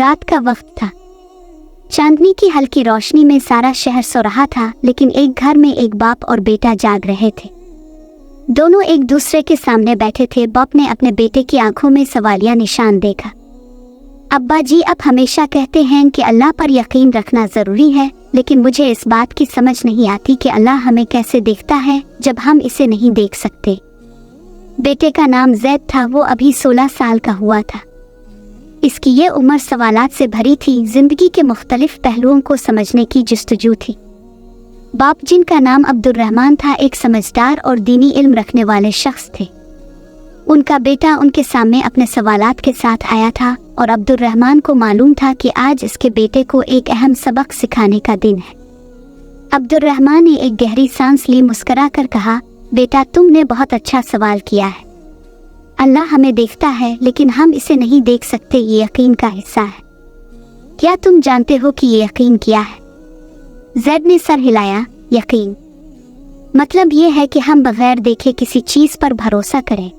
रात का वक्त था। चांदनी की हल्की रोशनी में सारा शहर सो रहा था, लेकिन एक घर में एक बाप और बेटा जाग रहे थे। दोनों एक दूसरे के सामने बैठे थे। बाप ने अपने बेटे की आंखों में सवालिया निशान देखा। अब्बा जी, आप हमेशा कहते हैं कि अल्लाह पर यकीन रखना ज़रूरी है, लेकिन मुझे इस बात की समझ नहीं आती कि अल्लाह हमें कैसे देखता है जब हम इसे नहीं देख सकते। बेटे का नाम जैद था। वो अभी 16 साल का हुआ था। इसकी ये उम्र सवालात से भरी थी, जिंदगी के मुख्तलिफ पहलुओं को समझने की जस्तजू थी। बाप, जिनका नाम अब्दुर्रहमान था, एक समझदार और दीनी इल्म रखने वाले शख्स थे। उनका बेटा उनके सामने अपने सवालात के साथ आया था और अब्दुर्रहमान को मालूम था कि आज इसके बेटे को एक अहम सबक सिखाने का दिन है। अब्दुर्रहमान ने एक गहरी सांस ली, मुस्कुरा कर कहा, बेटा, तुमने बहुत अच्छा सवाल किया है। अल्लाह हमें देखता है, लेकिन हम इसे नहीं देख सकते। ये यकीन का हिस्सा है। क्या तुम जानते हो कि ये यकीन क्या है? जैद ने सर हिलाया। यकीन मतलब ये है कि हम बगैर देखे किसी चीज़ पर भरोसा करें।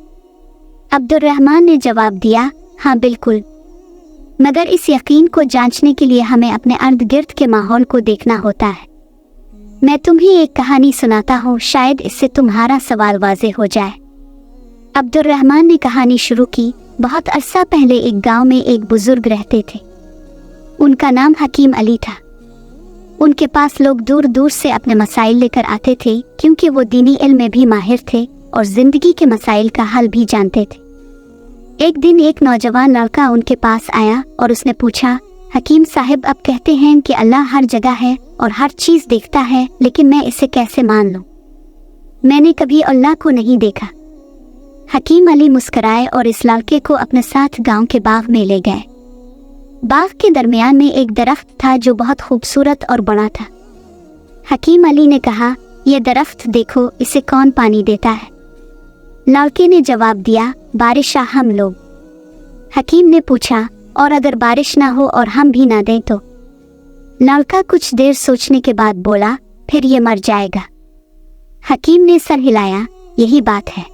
अब्दुर्रहमान ने जवाब दिया, हाँ बिल्कुल, मगर इस यकीन को जांचने के लिए हमें अपने अर्द गिर्द के माहौल को देखना होता है। मैं तुम्हें एक कहानी सुनाता हूँ, शायद इससे तुम्हारा सवाल वाज़ेह हो जाए। अब्दुर्रहमान ने कहानी शुरू की। बहुत अरसा पहले एक गांव में एक बुजुर्ग रहते थे। उनका नाम हकीम अली था। उनके पास लोग दूर दूर से अपने मसाइल लेकर आते थे, क्योंकि वो दीनी इल्म में भी माहिर थे और जिंदगी के मसाइल का हल भी जानते थे। एक दिन एक नौजवान लड़का उनके पास आया और उसने पूछा, हकीम साहब, आप कहते हैं कि अल्लाह हर जगह है और हर चीज़ देखता है, लेकिन मैं इसे कैसे मान लूँ? मैंने कभी अल्लाह को नहीं देखा। हकीम अली मुस्कराए और इस लड़के को अपने साथ गांव के बाग में ले गए। बाग के दरमियान में एक दरख्त था जो बहुत खूबसूरत और बड़ा था। हकीम अली ने कहा, यह दरख्त देखो, इसे कौन पानी देता है? लड़के ने जवाब दिया, बारिश हम लोग। हकीम ने पूछा, और अगर बारिश ना हो और हम भी ना दें तो? लड़का कुछ देर सोचने के बाद बोला, फिर ये मर जाएगा। हकीम ने सर हिलाया, यही बात है।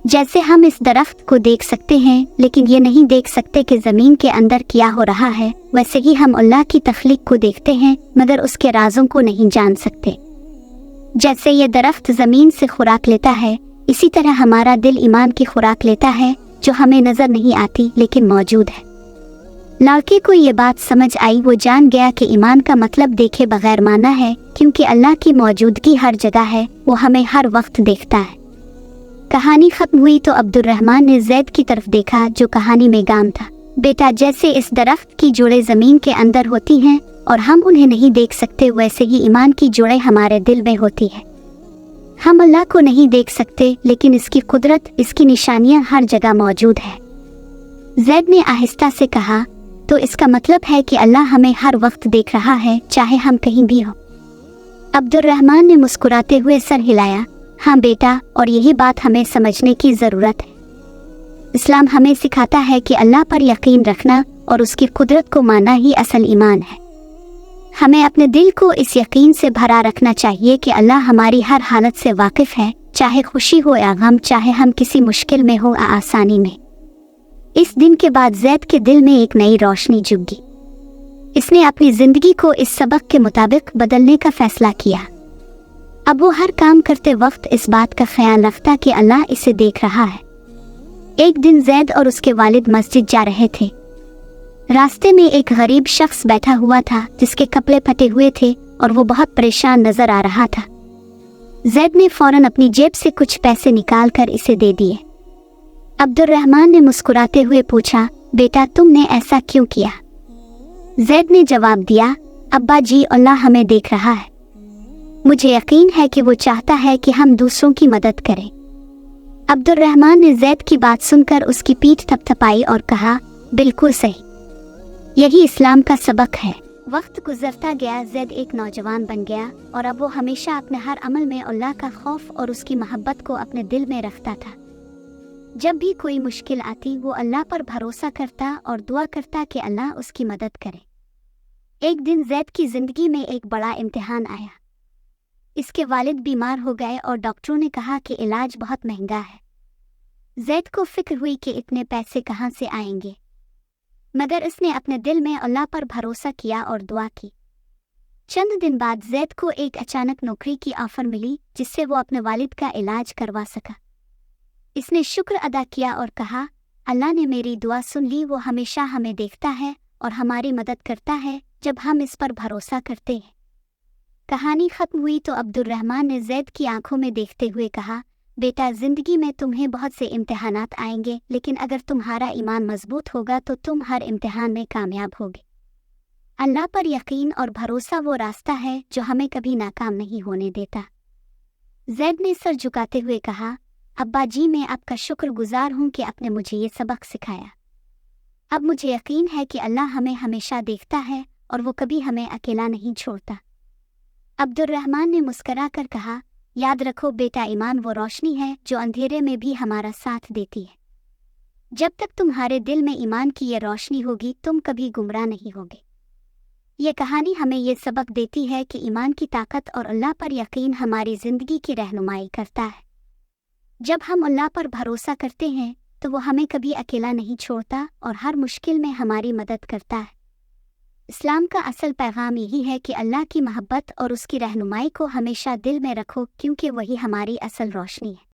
जैसे हम इस दरख्त को देख सकते हैं, लेकिन ये नहीं देख सकते कि ज़मीन के अंदर क्या हो रहा है, वैसे ही हम अल्लाह की तख्लीक को देखते हैं, मगर उसके राज़ों को नहीं जान सकते। जैसे ये दरख्त ज़मीन से खुराक लेता है, इसी तरह हमारा दिल ईमान की खुराक लेता है, जो हमें नज़र नहीं आती लेकिन मौजूद है। लड़के को ये बात समझ आई। वो जान गया कि ईमान का मतलब देखे बगैर मानना है, क्योंकि अल्लाह की मौजूदगी हर जगह है, वो हमें हर वक्त देखता है। कहानी खत्म हुई तो अब्दुर्रहमान ने जैद की तरफ देखा, जो कहानी में गाम था। बेटा, जैसे इस दरख्त की जोड़ें ज़मीन के अंदर होती हैं और हम उन्हें नहीं देख सकते, वैसे ही ईमान की जोड़ें हमारे दिल में होती है। हम अल्लाह को नहीं देख सकते, लेकिन इसकी कुदरत, इसकी निशानियां हर जगह मौजूद है। जैद ने आहिस्ता से कहा, तो इसका मतलब है कि अल्लाह हमें हर वक्त देख रहा है, चाहे हम कहीं भी हो? अब्दुर्रहमान ने मुस्कुराते हुए सर हिलाया, हाँ बेटा, और यही बात हमें समझने की ज़रूरत है। इस्लाम हमें सिखाता है कि अल्लाह पर यकीन रखना और उसकी कुदरत को मानना ही असल ईमान है। हमें अपने दिल को इस यकीन से भरा रखना चाहिए कि अल्लाह हमारी हर हालत से वाकिफ़ है, चाहे खुशी हो या गम, चाहे हम किसी मुश्किल में हो या आसानी में। इस दिन के बाद जैद के दिल में एक नई रोशनी जगी। इसने अपनी ज़िंदगी को इस सबक के मुताबिक बदलने का फ़ैसला किया। अब वो हर काम करते वक्त इस बात का ख्याल रखता कि अल्लाह इसे देख रहा है। एक दिन जैद और उसके वालिद मस्जिद जा रहे थे। रास्ते में एक गरीब शख्स बैठा हुआ था, जिसके कपड़े फटे हुए थे और वो बहुत परेशान नजर आ रहा था। जैद ने फौरन अपनी जेब से कुछ पैसे निकाल कर इसे दे दिए। अब्दुर्रहमान ने मुस्कुराते हुए पूछा, बेटा, तुमने ऐसा क्यों किया? जैद ने जवाब दिया, अब्बा जी, अल्लाह हमें देख रहा है। मुझे यकीन है कि वो चाहता है कि हम दूसरों की मदद करें। अब्दुर्रहमान ने जैद की बात सुनकर उसकी पीठ थपथपाई और कहा, बिल्कुल सही, यही इस्लाम का सबक है। वक्त गुजरता गया, जैद एक नौजवान बन गया और अब वो हमेशा अपने हर अमल में अल्लाह का खौफ और उसकी मोहब्बत को अपने दिल में रखता था। जब भी कोई मुश्किल आती, वो अल्लाह पर भरोसा करता और दुआ करता कि अल्लाह उसकी मदद करे। एक दिन जैद की जिंदगी में एक बड़ा इम्तिहान आया। इसके वालिद बीमार हो गए और डॉक्टरों ने कहा कि इलाज बहुत महंगा है। जैद को फिक्र हुई कि इतने पैसे कहाँ से आएंगे। मगर उसने अपने दिल में अल्लाह पर भरोसा किया और दुआ की। चंद दिन बाद जैद को एक अचानक नौकरी की ऑफर मिली जिससे वो अपने वालिद का इलाज करवा सका। इसने शुक्र अदा किया और कहा, अल्लाह ने मेरी दुआ सुन ली। वो हमेशा हमें देखता है और हमारी मदद करता है जब हम इस पर भरोसा करते हैं। कहानी खत्म हुई तो अब्दुर्रहमान ने जैद की आंखों में देखते हुए कहा, बेटा, जिंदगी में तुम्हें बहुत से इम्तिहानात आएंगे, लेकिन अगर तुम्हारा ईमान मजबूत होगा तो तुम हर इम्तिहान में कामयाब होगे। अल्लाह पर यकीन और भरोसा वो रास्ता है जो हमें कभी नाकाम नहीं होने देता। जैद ने सर झुकाते हुए कहा, अब्बा जी, मैं आपका शुक्रगुजार हूँ कि आपने मुझे ये सबक सिखाया। अब मुझे यकीन है कि अल्लाह हमें हमेशा देखता है और वो कभी हमें अकेला नहीं छोड़ता। अब्दुर्रहमान ने मुस्करा कर कहा, याद रखो बेटा, ईमान वो रोशनी है जो अंधेरे में भी हमारा साथ देती है। जब तक तुम्हारे दिल में ईमान की ये रोशनी होगी तुम कभी गुमराह नहीं होगे। ये कहानी हमें ये सबक देती है कि ईमान की ताकत और अल्लाह पर यकीन हमारी ज़िंदगी की रहनुमाई करता है। जब हम अल्लाह पर भरोसा करते हैं तो वो हमें कभी अकेला नहीं छोड़ता और हर मुश्किल में हमारी मदद करता है। इस्लाम का असल पैगाम यही है कि अल्लाह की मोहब्बत और उसकी रहनुमाई को हमेशा दिल में रखो, क्योंकि वही हमारी असल रोशनी है।